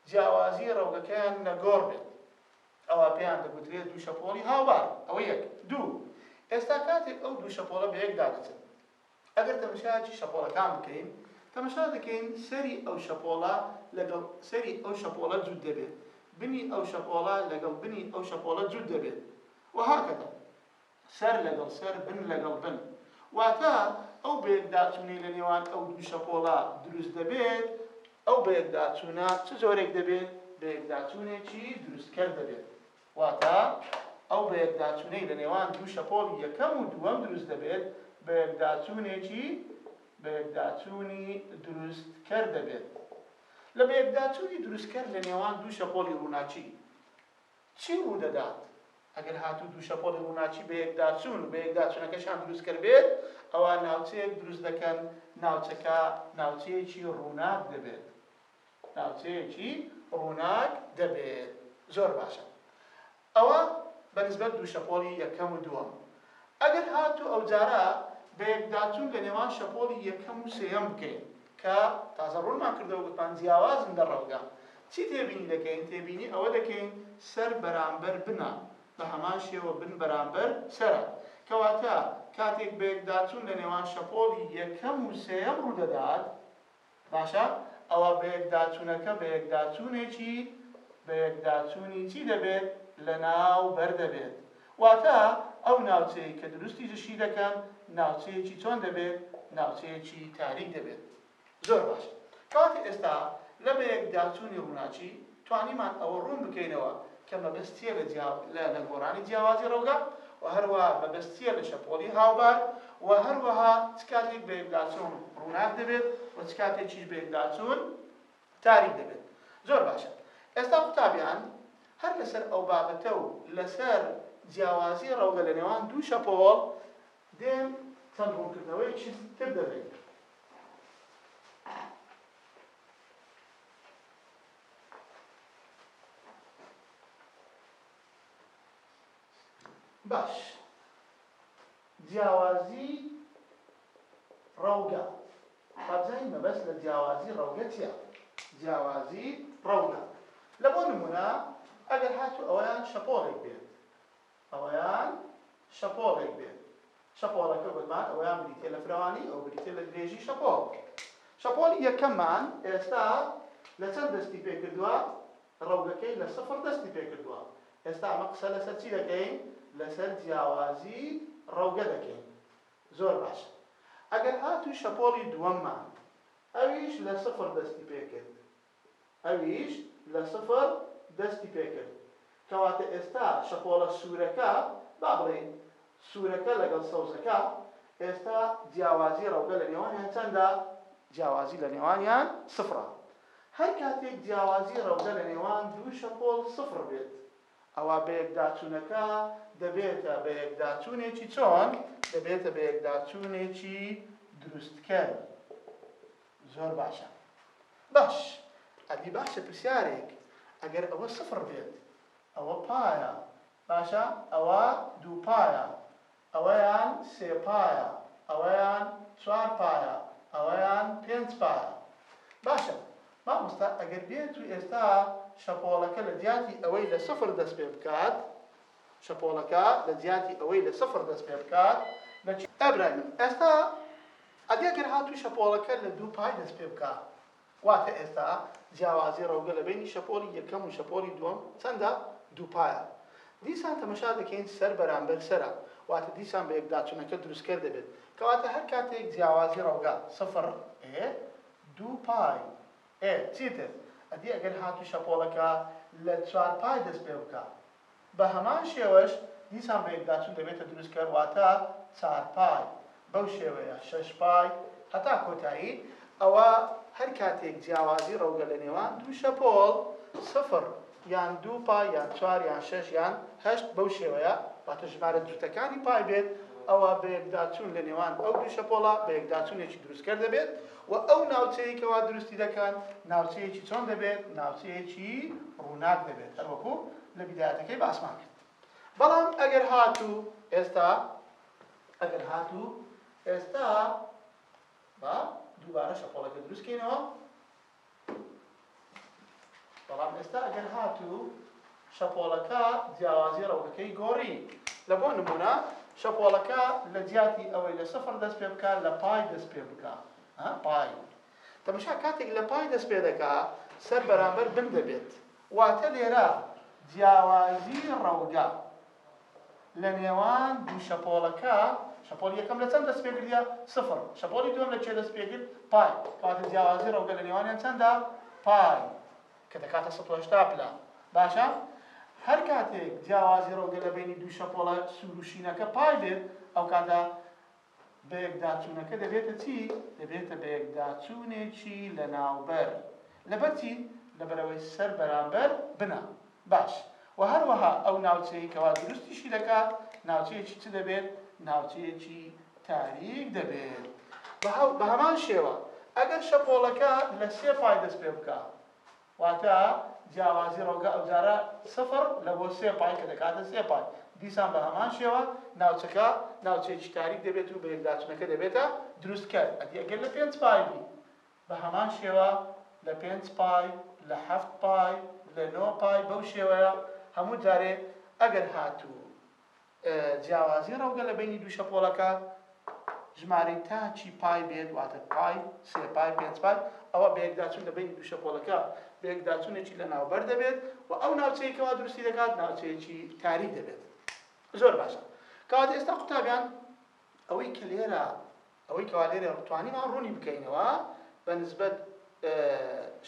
جیاوازی ڕەوگەکەیان نەگۆڕ بێت ئەوە پێیان دەگوترێت دوو شەپۆڵی هاوبار ئەوە یەک دوو ئێستا کاتێک ئەو دوو شەپۆڵە بە یەکدا دەچن ئەگەر تەماشایەکی شەپۆڵەکان بکەین تەماشا دەکەین سەری ئەو شەپۆڵە لەگەڵ سەری ئەو شەپۆڵە جوود دەبێت بنی ئەو شەپۆڵە لەگەڵ بنی ئەو شەپۆڵە جوود دەبێت وهاکەدا سەر لەگەڵ سەر بن لەگەڵ بن واتە ئەو بەیەکداچوونەی لە نێوان ئەو دوو شەپۆڵە دروست دەبێت ئەو بەیەکداچوونە چ جۆرێک دەبێت بەیەکداچوونێکی دروستکەر دەبێت واتە ئەو بەیەکداچوونەی لە نێوان دوو شەپۆڵی یەکەم و دووەم دروست دەبێت بەیەکداچوونێکی بەیەکداچوونی دروستکەر دەبێت لە بەیەکداچوونی دروستکەر لە نێوان دوو شەپۆڵی ڕووناچی چی ڕوو دەدات ئەگەر هاتوو دوو شەپۆڵی ڕووناچی بەیەکداچوون و بەیەکداچوونەکەشان دروستکەر بێت ئەوە ناوچەیەک دروست دەکەن ناوچەکە ناوچەیەکی ڕووناک دەبێت ناوچەیەکی ڕووناک دەبێت زۆر باشە ئەوە بەنسبەت دوو شەپۆڵی یەکەم و دووەم ئەگەر هاتوو ئەو جارە بەیەکداچوون لە نێوان شەپۆڵی یەکەم و سێیەم بکەین کە تازە ڕوونمان کردەوە گوتمان جیاوازن لە ڕەوگە چی تێبینی دەکەین تێبینی ئەوە دەکەین سەر بەرامبەر بنە بە هەمان شێوە بن بەرامبەر سەرە کەواتە کاتێک بەیەکداچوون لە نێوان شەپۆڵی یەکەم و سێیەم ڕوودەدات باشە ئەوە بەیەکداچوونەکە بەیەکداچوونی چی دەبێت لە ناو بەر دەبێت واتە ئەو ناوچەی کە دروستی شی دەکەن ناوچەیەکی چۆن دەبێت ناوچەیەکی تاریک دەبێت زۆر باش کاتی ئێستا لە بەیەکداچوونی ڕووناچی توانیمان ئەوە ڕوون بکەینەوە کە مەبەستیە لە گۆڕانی جیاوازی ڕەوگە و هەروەها مەبەستیە لە شەپۆلی هاوبار و هەروەها چ کاتێک بەیەکداچوون ڕووناک دەبێت و چ کاتێکیش بەیەکداچوون تاریک دەبێت زۆر باشە ئێستا قوتابیان هەر لەسەر ئەو بابەتە و لەسەر جیاوازی ڕەوگە لە نێوان دوو شەپۆڵ دێن چەند ڕوونکردنەوەیەکی تر دەبێت باش جیاوازی ڕەوگە بابزانین مەبەست لە جیاوازی ڕەوگە چییە جیاوازی ڕەوگە لە بۆ نمونە ئەگەر هاتوو ئەوەیان شەپۆڵێک بێت شەپۆڵەکە گوتمان ئەوەیان بریتێ لە فرەوانی ئەو بریتێ لە درێژی شەپۆڵی یەکەممان ئێستا لە چەند دەستی پێ کردووە ڕەوگەکەی لە سفر دەستی پێ کردووە ئێستا ئەمە قسە لەسەر چی دەکەین لەسەر جیاوازی ڕەوگە دەکەین زۆر باشە ئەگەر هاتوو شەپۆڵی دووەممان ئەویش لە سفر دەستی پێ کرد کەواتە ئێستا شەپۆڵە سوورەکە با بڵێین سوورەکە لەگەڵ سەوزەکە ئێستا جیاوازی ڕەوگە لە نێوانیان چەندە جیاوازی لە نێوانیان سفرە هەر کاتێک جیاوازی ڕەوگە لە نێوان دوو شەپۆڵ سفر بێت ئەوە بەیەکداچوونەکە دەبێتە بەیەکداچوونێکی چۆن دەبێتە بەیەکداچوونێکی دروستکەر زۆر باشە باش ئەدی باشە پرسیارێک ئەگەر ئەوە سفر بێت ئەوە پایە باشە ئەوە دوو پایە ئەوەیان سێ پایە ئەوەیان چوار پایە ئەوەیان پێنج پایە باشە مامۆستا ئەگەر بێت و ئێستا شەپۆڵەکە لە جیاتی ئەوەی لە سفر دەست پێ بکات ئەبراهیم ئێستا ئەگەر هاتوو شەپۆڵەکە لە دوو پای دەست پێ بکات واتە ئێستا جیاوازی ڕەوگە لە بینی شەپۆلی یەکەم و شەپۆلی دووەم چەندە دوو پایە دیسان تەمەشا دەکەین سەر بەرامبەر سەرە واتە دیسان بەیەکداچوونەکە دروستکەر دەبێت کەواتە هەر کاتێک جیاوازی ڕەوگە سفر دوو پای چیتر ئەدی ئەگەر هاتوو شەپۆڵەکە لە چوار پای دەست پێ بکات بە هەمان شێوەش دیسان بەیەکداچوون دەبێتە دروستکەر واتە چار پای بەو شێوەیە شەش پای هەتا کۆتایی ئەوە هەر کاتێک جیاوازی ڕەوگە لە نێوان دوو شەپۆڵ سفر یان دوو پای یان چوار یان شەش یان هەشت بەو شێوەیە واتە ژمارە دروستەکانی پای بێت ئەوە بەیەکداچوون لە نێوان ئەو دوو شەپۆڵە بەیەکداچوونێکی دروستکەر دەبێت و ئەو ناوچەیە کەوا دروستی دەکەن ناوچەیەکی چۆن دەبێت ناوچەیەکی ڕووناک دەبێت هەروەکو لە بیدایەتەکەی باسمان کرد بەڵام ئەگەر هاتوو ئێستا با دووبارە شەپۆڵەکە دروستکەینەوە بەڵام ئێستا ئەگەر هاتوو شەپۆڵەکە جیاوازی ڕەوگەکەی گۆڕی لە بۆ نمونە شەپۆڵەکە لە جیاتی ئەوەی لە سفر دەست پێ بکات لە پای دەست پێ بکات پای تەماشا کاتێک لە پای دەست پێ دەکات سەر بەرامبەر بن دەبێت واتە لێرە جیاوازی ڕەوگە لە نێوان دوو شەپۆڵەکە شەپۆلی یەکەم لە چەند دەست پێ کردیە سفر شەپۆلی دووەم لە چێ دەست پێ کرد پای کاتە جیاوازی ڕەوگە لە نێوانیان چەندە پای کە دەکاتە 180 پلا باشە هەر کاتێک جیاوازی ڕەوگە لە بینی دوو شەپۆڵە سروشینەکە پای بێت ئەو کاتە بەیەکداچوونەکە دەبێتە چی دەبێتە بەیەکداچوونێکی لە ناوبەر لەبەر چی لەبەرەوەی سەر بەرامبەر بنە باش و هەروەها ئەو ناوچەی کەوا دروستیشی دەکات ناوچەیەکی چ دەبێت ناوچەیەکی تاریک دەبێت بە هەمان شێوە ئەگەر شەپۆڵەکە لە سێ پای دەست پێ بکات واتە جیاوازی ڕەوگە ئەوجارە سفر لە بۆ سێ پای کە دەکاتە سێ پای دیسان بە هەمان شێوە ناوچەکە ناوچەیەکی تاریک دەبێت و بەیەکداچوونەکە دەبێتە دروستکەر ئەدی ئەگەر لە 5 پای بی بە هەمان شێوە لە 5 پای لە 7 پای لە 9 پای بەو شێوەیە هەموو جارێ ئەگەر هاتوو جیاوازی ڕەوگە لە بینی دوو شەپۆڵەکە ژمارەی تاچی پای بێت واتە پای 3 پای 5 پای ئەوە بەیەکداچوون لە بین دوو شەپۆڵەکە بەیەکداچوونێکی لە ناوبەر دەبێت و ئەو ناوچەیەکەوە دروستی دەکات ناوچەیەکی تاریک دەبێت زۆر باشە کەواتە ئێستا قوتابیان ئەوەی کە لێرە ڕتوانیمان ڕوونی بکەینەوە بە نسبەت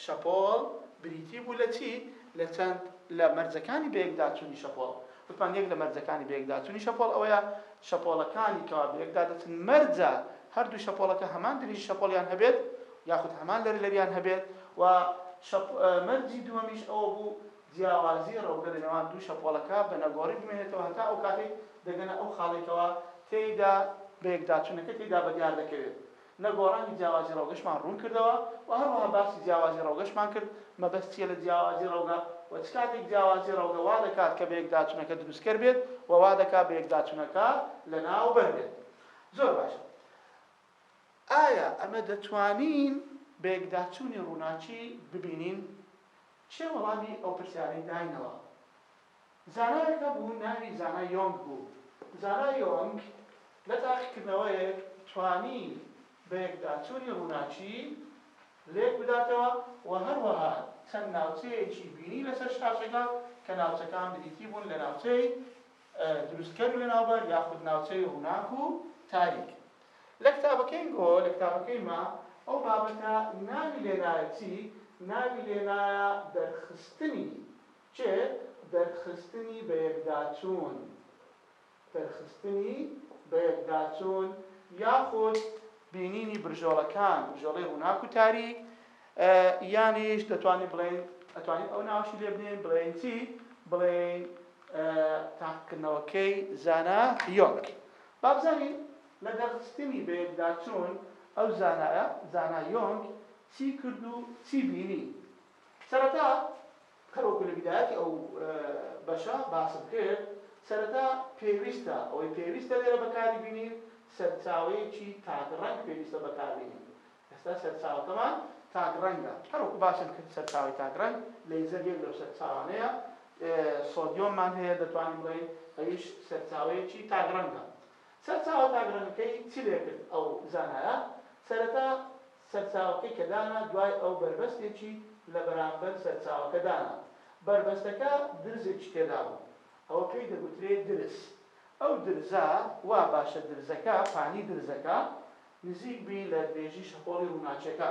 شەپۆڵ بریتی بوو لە چی لە چەند لە مەرجەکانی بەیەکداچوونی شەپۆڵ وتمان یەک لە مەرجەکانی بەیەکداچوونی شەپۆڵ ئەوەیە شەپۆڵەکانی کەوا بەیەکدا دەچن مەرجە هەردوو شەپۆڵەکە هەمان دریژی شەپۆڵیان هەبێت یاخود هەمان لەریان هەبێت و مەرجی دووەمیش ئەوە بوو جیاوازی ڕەوگە لەنێوان دوو شەپۆڵەکە بە نەگۆڕی بمێنێتەوە هەتا ئەو کاتێک دەگەنە ئەو خاڵێکەوە تێیدا بەیەکداچوونەکە تێیدا بەدیار دەکەوێت نەگۆڕانی جیاوازی ڕەوگەشمان ڕوون کردەوە و هەروەها باسی جیاوازی ڕەوگەشمان کرد مەبەست چیە لە جیاوازی ڕەوگە و چ کاتێک جیاوازی ڕەوگە وا دەکات کە بەیەکداچوونەکە دروستکەر بێت و وا دەکات بەیەکداچوونەکە لەناوبەر بێت زۆر باشە ئایا ئەمە دەتوانین بەیەکداچوونی ڕووناچی ببینین چێ وەڵامی ئەو پرسیارەی داینەوە زانایەکە بوو ناوی زانا یۆنگ بوو زانا یۆنگ لە تاقیکردنەوەیەک توانی بەیەکداچوونی ڕووناچی لێک بداتەوە و هەروەها چەند ناوچەیەکی بینی لەسەر شاشەکە کە ناوچەکان بریتی بوون لە ناوچەی دروستکەر و لەناوبەر یاخود ناوچەی ڕووناک و تاریک لە کتابەکەیما ئەو بابەتە ناوی لێنایە چی ناوی لێنایە دەرخستنی چێ دەرخستنی بەیەکداچوون یاخود بینینی برژۆڵەکان برژۆڵەی ڕووناک و تاریک یانیش دەتوانین بڵێن ئەتوانین ئەو ناوشی لێ بنێن بڵێن چی بڵێن تاقیکردنەوەکەی زانا یۆنگ با بزانین لە دەرخستنی بەیەکداچوون ئەو زانا یۆنگ چی کرد و چی بینی سەرەتا کەرۆکو لە بیدایەتی ئەو بەشە باسم کرد سەرەتا پێویستە ئەوەی پێویستە لێرە بەکاری بینین سەرچاوەیەکی تاگڕەنگ پێویستە بەکاربینین ئێستا سەرچاوەکەمان تاگڕەنگە هەروەکو باشم کرد سەرچاوی تاگڕەنگ لەیزەر یەک لەو سەرچاوانەیە سۆدیۆممان هەیە دەتوانین بڵێین ئەویش سەرچاوەیەکی تاگڕەنگە سەرچاوە تاگڕەنگەکەی چی لێ کرد ئەو زانایە سەرەتا سەرچاوەکەی کە دانا دوای ئەو بربەستێکی لە بەرامبەر سەرچاوەکە دانا بربەستەکە درزێکی تێدا بوو ئەوە پێی دەگوترێت درز ئەو درزە وا باشە درزەکە پانی درزەکە نزیک بی لە درێژی شەپۆڵی ڕووناچیەکە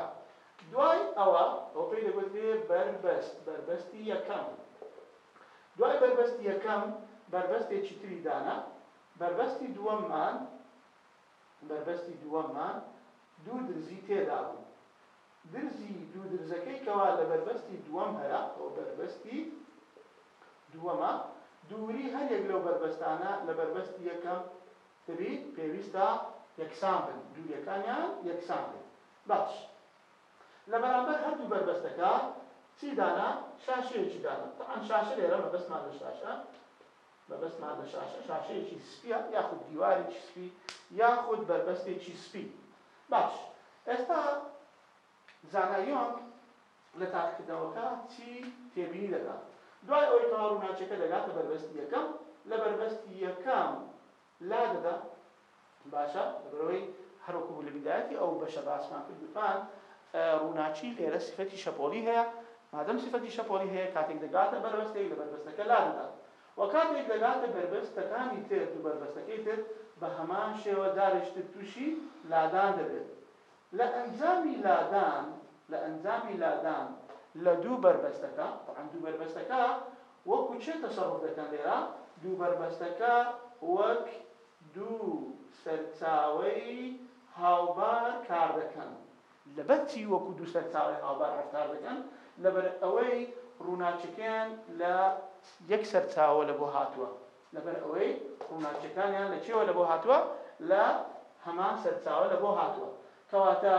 دوای ئەوە پێی دەگوترێت بربەستی یەکەم دوای بربەستی یەکەم بربەستێکی تری دانا بربەستی دووەممان دوو درزی تێدا بوو درزی دوو درزەکەی کەوا لە بربەستی دووەم هەیە ئەو بربەستی دووەمە دووری هەر یەک لەو بربەستانە لە بربەستی یەکەم تری پێویستە یەکسان بن دووریەکانیان یەکسان بن باش لە بەرامبەر هەردوو بربەستەکە چی دانا شاشەیەکی دانا طبعا شاشە لێرە مەبەستمان لە شاشە شاشەیەکی سپیە یاخود دیوارێکی سپی یاخود بربەستێکی سپی باش ئێستا زانا یۆنگ لە تاقیکردنەوەکە چی تێبینی دەکات دوای ئەوەی کەوا ڕووناچیەکە دەگاتە بربەستی یەکەم لە بربەستی یەکەم لا دەدا باشە لەبەرەوەی هەروەکو بوو لە بیدایەتی ئەو بەشە باسمان کرد گوتمان ڕووناچی لێرە سیفەتی شەپۆڵی هەیە مادەم سیفەتی شەپۆڵی هەیە کاتێک دەگاتە بربەستێک لە بربەستەکە لا دەدا و کاتێک دەگاتە بربەستەکانی تر و بربەستەکەی تر بە هەمان شێوە دارێشتر تووشی لادان دەبێت لە ئەنجامی لادان لە دوو بربەستەکە طبعا دوو بربەستەکە وەکو چێ تەسەڕوف دەکەن لێرە دوو بربەستەکە وەک دوو سەرچاوەی هاوبار کار دەکەن لەبەر چی وەکو دوو سەرچاوەی هاوبار ڕەفتار دەکەن لەبەر ئەوەی ڕووناچیەکەیان لە یەک سەرچاوە لە بۆ هاتووە لەبەر ئەوەی ڕووناچیەکانیان لە چێوە لە بۆ هاتووە لە هەمان سەرچاوە لە بۆ هاتووە کەواتە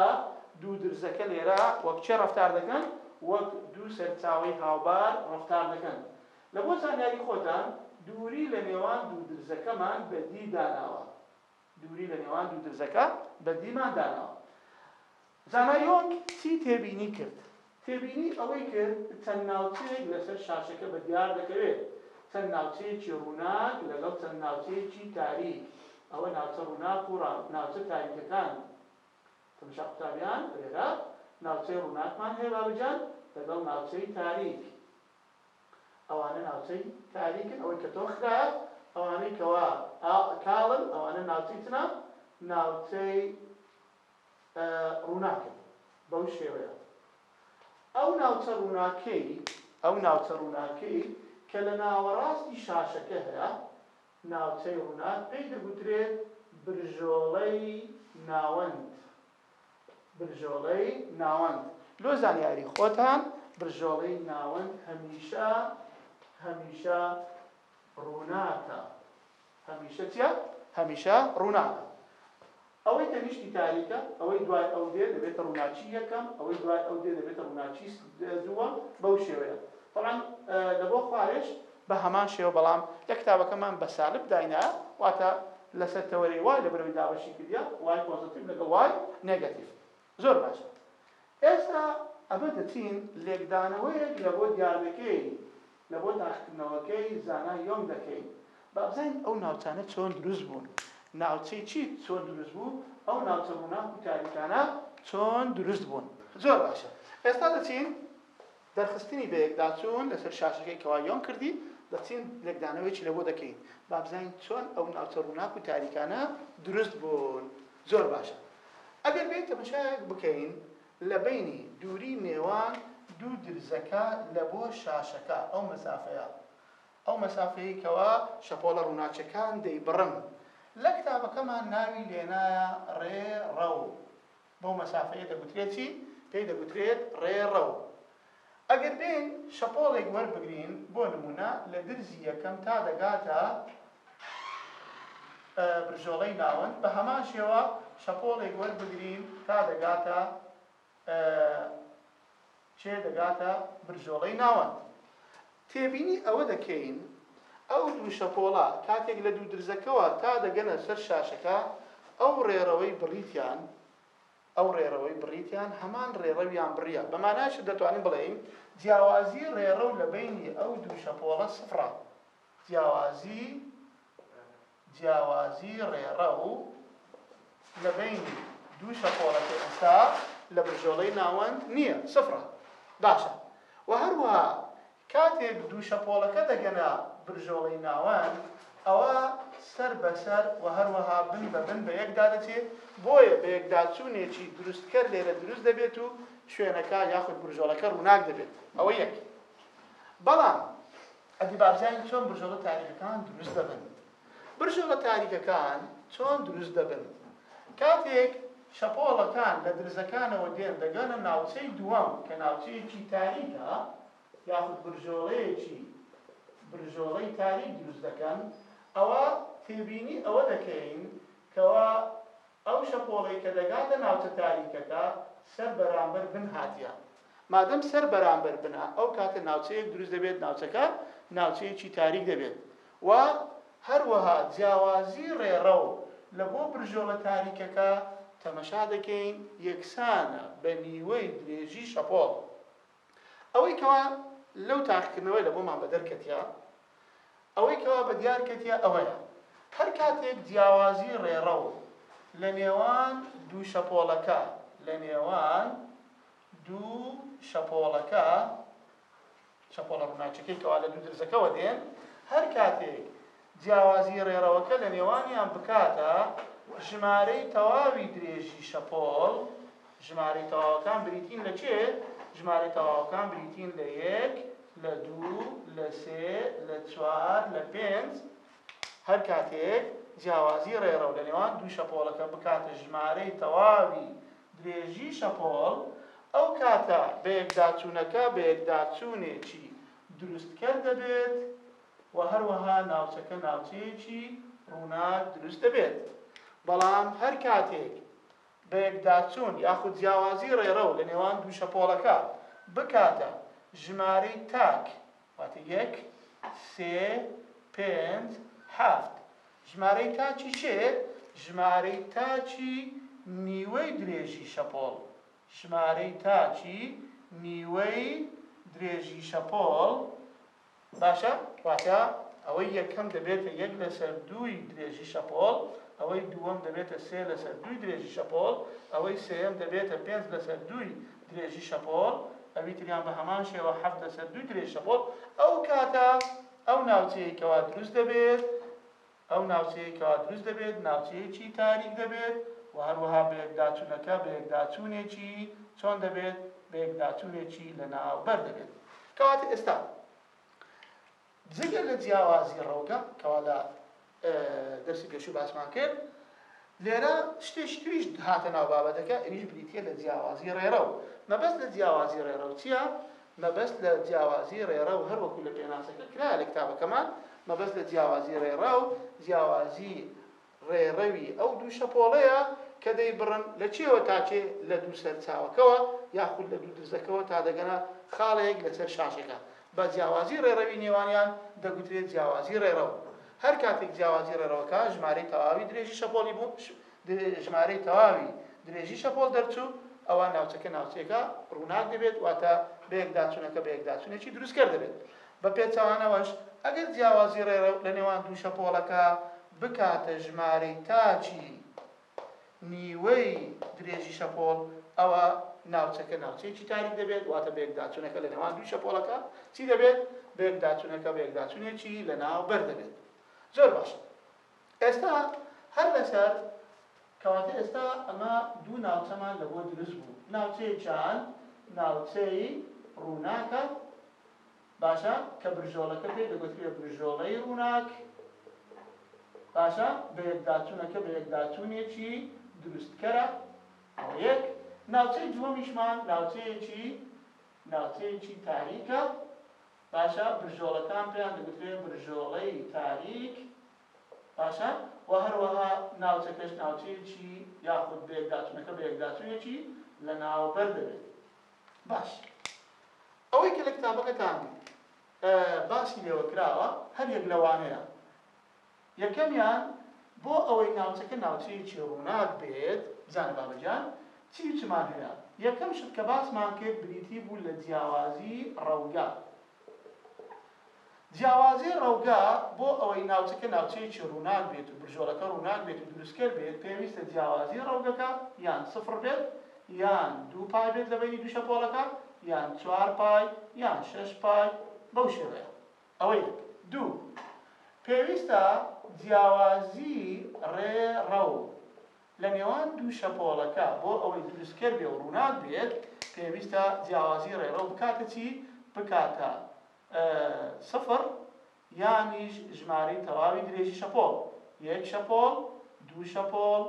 دوو درزەکە لێرە وەک چێ ڕەفتار دەکەن وەک دوو سەرچاوەی هاوبار ڕەفتار دەکەن لە بۆ زانیاری خۆتان دووری لە نێوان دوو درزەکەمان بەدی داناوە بەدیمان داناوە زانا یۆنگ چی تێبینی کرد تێبینی ئەوەی کرد چەند ناوچەیەک لەسەر شاشەکە بەدیار دەکەوێت چەند ناوچەیەکی ڕووناک لەگەڵ چەند ناوچەیەکی تاریک ئەوە ناوچە ڕووناک و ناوچە تاریکەکان تەماشا قوتابیان لێرە ناوچەی ڕووناکمان هەیە بابەجان لەگەڵ ناوچەی تاریک ئەوانە ناوچەی تاریکن ئەوەی کە تۆ خراە ئەوانەی کەوا کاڵن ئەوانە ناوچەی چنە ناوچەی ڕووناکن بەو شێوەیە ئەو ناوچە ڕووناکەی کە لە ناوەڕاستی شاشەکە هەیە ناوچەی ڕووناک پێی دەگوترێت برژۆڵەی ناوەند لۆ زانیاری خۆتان برژۆڵەی ناوەند هەمیشە ڕووناکە هەمیشە ڕووناکە ئەوەی تەنیشتی تاریکە ئەوەی دوای ئەو دێ دەبێتە ڕووناچی یەکەم ئەوەی دوای ئەو دێ دەبێتە ڕووناچی دووە بەو شێوەیە طبعاً لە بۆ خوارش بە هەمان شێوە بەڵام لە کتابەکەمان بە سالب داینە واتە لەسەر تەوەری وای لە بەرەوەی داوەشی کردیا وای پۆزیتیڤ لەگەڵ وای نێگەتیڤ زۆر باشە ئێستا ئەمە دەچین لێکدانەوەیەک لە بۆ دیاردەکەی لە بۆ داخکردنەوەکەی زانای یۆنگ دەکەین با بزانین ئەو ناوچانە چۆن دروست بوون ناوچەی چی چۆن دروست بوو ئەو ناوچە ڕووناک و تاریکانە چۆن دروست بوون زۆر باشە ئێستا دەچین دەرخستنی بەیەکداچوون لەسەر شاشەکەی کەوا یۆنگ کردی دەچین لێکدانەوەیەکی لە بۆ دەکەین با بزانین چۆن ئەو ناوچە ڕووناک و تاریکانە دروست بوون زۆر باشە ئەگەر بێت تەماشایەک بکەین لە بینی دووری نێوان دوو درزەکە لە بۆ شاشەکە ئەو مەسافەیە کەوا شەپۆڵە ڕووناچەکان دەیبڕن لە کتابەکەمان ناوی لێنایە ڕێڕەو بەو مەسافەیە دەگوترێت چی پێی دەگوترێت ڕێڕەو ئەگەر بین شەپۆڵێک وەربگرین بۆ نمونە لە درزی یەکەم تا دەگاتە برژۆڵەی ناوەند بە هەمان شێوە شەپۆڵێک وەربگرین تا دەگاتە دەگاتە برژۆڵەی ناوەند تێبینی ئەوە دەکەین ئەو دوو شەپۆڵە کاتێک لە دوو درزەکەەوە تا دەگەنە سەر شاشەکە ئەو ڕێڕەوەی بڕیتیان هەمان ڕێڕەویان بڕیە بەمانایش دەتوانین بڵێین جیاوازی ڕێڕەو لە بینی ئەو دوو شەپۆڵە سفرە جیاوازی ڕێڕەو لە بینی دوو شەپۆڵەکە ئێستا لە برژۆڵەی ناوەند نییە سفرە باشە و هەروەها کاتێک دوو شەپۆڵەکە دەگەنە برژۆڵەی ناوەند ئەوە سەر بەسەر و هەروەها بن بە بن بە یەکدا دەچێت بۆیە بە یەکداچوونێکی دروستکەر لێرە دروست دەبێت و شوێنەکە یاخود برژۆڵەکە ڕووناک دەبێت ئەوە یەک بەڵام ئەدی بابزانین چۆن برژۆڵە تاریکەکان دروست دەبن برژۆڵە تاریکەکان چۆن دروست دەبن کاتێک شەپۆڵەکان لە درزەکانەوە دێن دەگەنە ناوچەی دووەم کە ناوچەیەکی تاریکە یاخود برژۆڵەی تاریک دروست دەکەن ئەوە تێبینی ئەوە دەکەین کەوا ئەو شەپۆڵەی کە دەگاتە ناوچە تاریکەکە سەر بەرامبەر بن هاتیە مادەم سەر بەرامبەر بنە ئەو کاتە ناوچەیەک دروست دەبێت ناوچەکە ناوچەیەکی تاریک دەبێت و هەروەها جیاوازی ڕێڕەو لە بۆ برژۆڵە تاریکەکە تەمەشا دەکەین یەکسانە بە نیوەی درێژی شەپۆڵ ئەوەی کەوا لەو تاقیکردنەوەی لە بۆمان بەدەرکەتیە ئەوەی کەوا بە دیارکەتیە ئەوەیە هەر کاتێک جیاوازی ڕێڕەو لە نێوان دوو شەپۆڵەکە شەپۆڵە ڕووناچەکەی کەوا لە دوو درزەکەەوە دێن هەر کاتێک جیاوازی ڕێڕەوەکە لە نێوانیان بکاتە ژمارەی تەواوی درێژی شەپۆڵ ژمارەی تەواوەکان بریتین لە چێ؟ ژمارەی تەواوەکان بریتین لە 1 لە 2 لە 3 لە 4 لە 5 هەر کاتێک جیاوازی ڕێڕەو لە نێوان دوو شەپۆڵەکە بکاتە ژمارەی تەواوی درێژی شەپۆڵ ئەو کاتە بە یەکداچوونەکە بە یەکداچوونێکی دروستکەر دەبێت و هەروەها ناوچەکە ناوچەیەکی ڕووناک دروست دەبێت بەڵام هەر کاتێک بە یەکداچوون یاخود جیاوازی ڕێڕەو لە نێوان دوو شەپۆڵەکە بکاتە ژمارەی تاک واتە 1 3 5 7 ژمارەی تاچی چێ؟ ژمارەی تاچی نیوەی درێژی شەپۆڵ ژمارەی تاچی نیوەی درێژی شەپۆڵ باشە؟ واتە ئەوەی یەکەم دەبێتە 1/2 درێژی شەپۆڵ ئەوەی دووەم دەبێتە 3 لەسەر 2 درێژی شەپۆڵ، ئەوەی سێەم دەبێتە 5 لەسەر 2 درێژی شەپۆڵ، ئەوی تریان بە هەمان شێوە 7 لەسەر 2 درێژی شەپۆڵ. ئەو کاتە ئەو ناوچەیەکەوە دروست دەبێت، ئەو ناوچەیەکەوە دروست دەبێت ناوچەیەکی تاریک دەبێت و هەروەها بەیەکداچوونەکە بەیەکداچوونێکی چۆن دەبێت؟ بەیەکداچوونێکی لە ناوبەر دەبێت. کەواتە ئێستا جگە لە جیاوازی ڕەوگە کەوا لە دەرسی پێشوو باسمان کرد، لێرە شتێکی تریش هاتە ناو بابەتەکە، ئەویش بریتیە لە جیاوازی ڕێڕەو. مەبەست لە جیاوازی ڕێڕەو چییە؟ مەبەست لە جیاوازی ڕێڕەو هەروەکو لە پێناسەکە کرایە لە کتابەکەمان، مەبەست لە جیاوازی ڕێڕەو جیاوازی ڕێڕەوی ئەو دوو شەپۆڵەیە کە دەیبڕن لە چێوە تاچێ لە دوو سەرچاوەکەوە یاخود لە دوو دزەکەەوە تا دەگەنە خاڵەیەک لەسەر شاشێکە. بە جیاوازی ڕێڕەوی نێوانیان دەگوترێت جیاوازی ڕێڕەو. هەر کاتێک جیاوازی ڕێڕەوەکە ژمارەی تەواوی درێژی شەپۆڵی بوو، ژمارەی تەواوی درێژی شەپۆڵ دەرچوو، ئەوە ناوچەکە ناوچەیەەکە ڕووناک دەبێت، واتە بەیەکداچوونەکە بەیەکداچوونێکی دروستکرد دەبێت. بە پێچەوانەوەش ئەگەر جیاوازی ڕێڕەو لە نێوان دوو شەپۆڵەکە بکاتە ژمارەی تاچی نیوەی درێژی شەپۆڵ، ئەوە ناوچەکە ناوچەیەکی تاریک دەبێت، واتە بەیەکداچوونەکە لە نێوان دوو شەپۆڵەکە چی دەبێت؟ بەیەکداچوونەکە بەیەکداچوونێکی لە ناوبەر دەبێت. زۆر باشە. ئێستا هەر لەسەر کەواتە ئێستا ئەمە دوو ناوچەمان لە بۆ دروست بوو. ناوچەیەکیان ناوچەی ڕووناکە، باشە، کە برژۆڵەکە پێی دەگوترێت برژۆڵەی ڕووناک، باشە، بەیەکداچوونەکە بەیەکداچوونێکی دروستکەرە، ئەوە یەک. ناوچەی دووەمیشمان ناوچەیەکی تاریکە، باشە، برژۆڵەکان پێیان دەگوترێت برژۆڵەی تاریک، باشە، و هەروەها ناوچەکەش ناوچەیەکی یاخود بەیەکداچوونەکە بەیەکداچوونێکی لە ناوبەر دەبێت. باش، ئەوەی کە لە کتابەکەتان باسی لێوە کراوە هەر یەک لەوانەیە. یەکەمیان بۆ ئەوەی ناوچەکە ناوچەیەکی ڕووناک بێت، بزانە بابەجان چمان هەیە. یەکەم شت کە باسمان کرد بریتی بوو لە جیاوازی ڕەوگە. جیاوازی ڕەوگە بۆ ئەوەی ناوچەکە ناوچەیەکی ڕووناک بێت و برژۆڵەکە ڕووناک بێت و دروستکرد بێت، پێویستە جیاوازی ڕەوگەکە یان 0 بێت، یان 2 پای بێت لە بینی دوو شەپۆڵەکە، یان 4 پای، یان 6 پای، بەو شێوەیە. ئەوە یەک. 2 پێویستە جیاوازی ڕێڕەو لە نێوان دوو شەپۆڵەکە بۆ ئەوەی دروستکرد بێ و ڕووناک بێت، پێویستە جیاوازی ڕێڕەو بکاتە چی؟ بکاتە 0 یانیش ژمارەی تەواوی درێژی شەپۆڵ. 1 شەپۆڵ، 2 شەپۆڵ،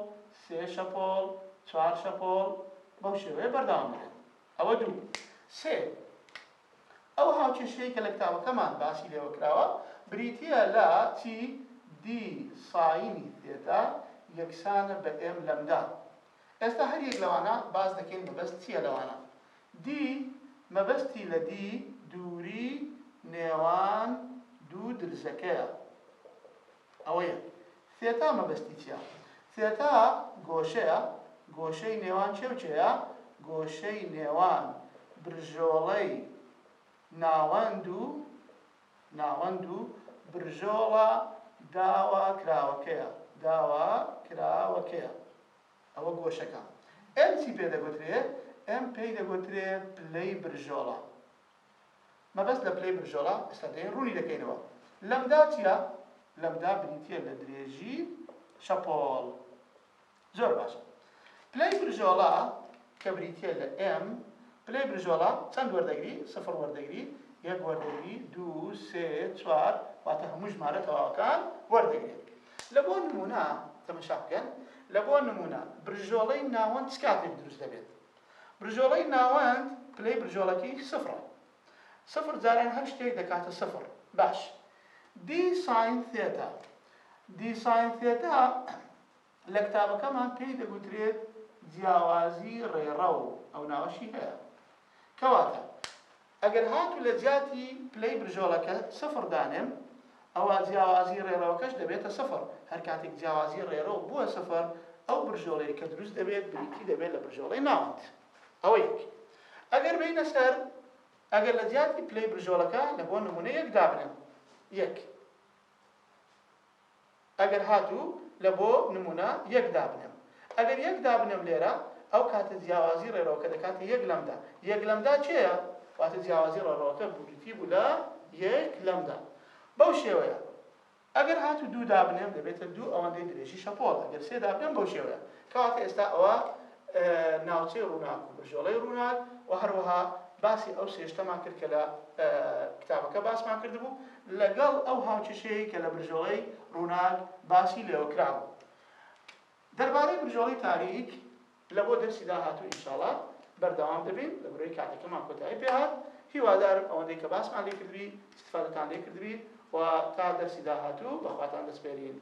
3 شەپۆڵ، 4 شەپۆڵ، بەو شێوەیە بەردەوام بێت. ئەوە 2. 3 ئەو هاوکێشەیە کە لە کتابەکەمان باسی لێوە کراوە بریتیە لە چی؟ دی ساینی تێتا یەکسانە بە ئێم لەمدا. ئێستا هەر یەک لەوانە باز دەکەین مەبەست چییە لەوانە. دی مەبەستی لە دی دووری نێوان دوو درزەکەیە، ئەوە یەک. تێتا مەبەستی چییە؟ تێتا گۆشەیە، گۆشەی نێوان چێ و چێیە؟ گۆشەی نێوان برژۆڵەی ناوەند و برژۆڵە داوا کراوەکەیە، ئەوە گۆشەکە. ئەم چی پێ دەگوترێت؟ ئەم پێی دەگوترێت پلەی برژۆڵە. مەبەست لە پلەی برژۆڵە ئێستا دەین ڕوونی دەکەینەوە. لەمدا چییە؟ لەمدا بریتیە لە درێژی شەپۆڵ. زۆر باشە. پلەی برژۆڵە کە بریتیە لە ئێم، پلەی برژۆڵە چەند وەردەگری؟ 0 وەردەگری، 1 وەردەگری، 2 3 4 واتە هەموو ژمارە تەواوەکان وەردەگرێت. لە بۆ نمونە تەماشا بکەن، لە بۆ نمونە برژۆڵەی ناوەند چ کاتێک دروست دەبێت؟ برژۆڵەی ناوەند پلەی برژۆڵەکەی 0. 0 جاران هەر شتێک دەکاتە 0. باش. دی ساین تێتا. دی ساین تێتا لە کتابەکەمان پێی دەگوترێت جیاوازی ڕێڕەو، ئەو ناوەشی هەیە. کەواتە ئەگەر هاتو لە جیاتی پلەی برژۆڵەکە 0 دانێم، ئەوە جیاوازی ڕێڕەوەکەش دەبێتە 0. هەر کاتێک جیاوازی ڕێڕەو بووە 0، ئەو برژۆڵەیە کە دروست دەبێت بریتی دەبێت لە برژۆڵەی ناوەند. ئەوە یەک. ئەگەر بینە سەر، ئەگەر لە جیاتی پلەی برژۆڵەکە لە بۆ نمونە 1 دابنێن، 1. ئەگەر هاتوو لە بۆ نمونە یەک دابنێم ئەگەر یەک دابنێم لێرە ئەو کاتە جیاوازی ڕێڕەوەکە دەکاتە یەک لەمدا یەک لەمدا چێە واتە جیاوازی ڕێڕەوەکە بریتی بوو لە یەک لەمدا بەو شێوەیە ئەگەر هاتو دوو دابنێم دەبێتە دوو ئەوەندەی درێژی شەپۆڵ ئەگەر سێ دابنێم بەو شێوەیە کەواتە ئێستا ئەوە ناوچەی ڕووناک و بژۆڵەی ڕووناک و هەروەها باسی ئەو سێشتەمان کرد کە لە کتابەکە باسمان کردبوو لەگەڵ ئەو هاوچەشەیە کە لە بژۆڵەی ڕووناک باسی لێوە کرابوو دەربارەی بژۆڵی تاریک لە بۆ دەرسی داهاتوو ئینشاڵڵا بەردەوام دەبین لە بەرەوەی کاتەکەمان کۆتایی پێهات هیوادارم ئەوەندەی کە باسمان لێ کردوی استفادەتان لێ کردوی و تا دەرسی داهاتوو بەخواتان دەسپێرین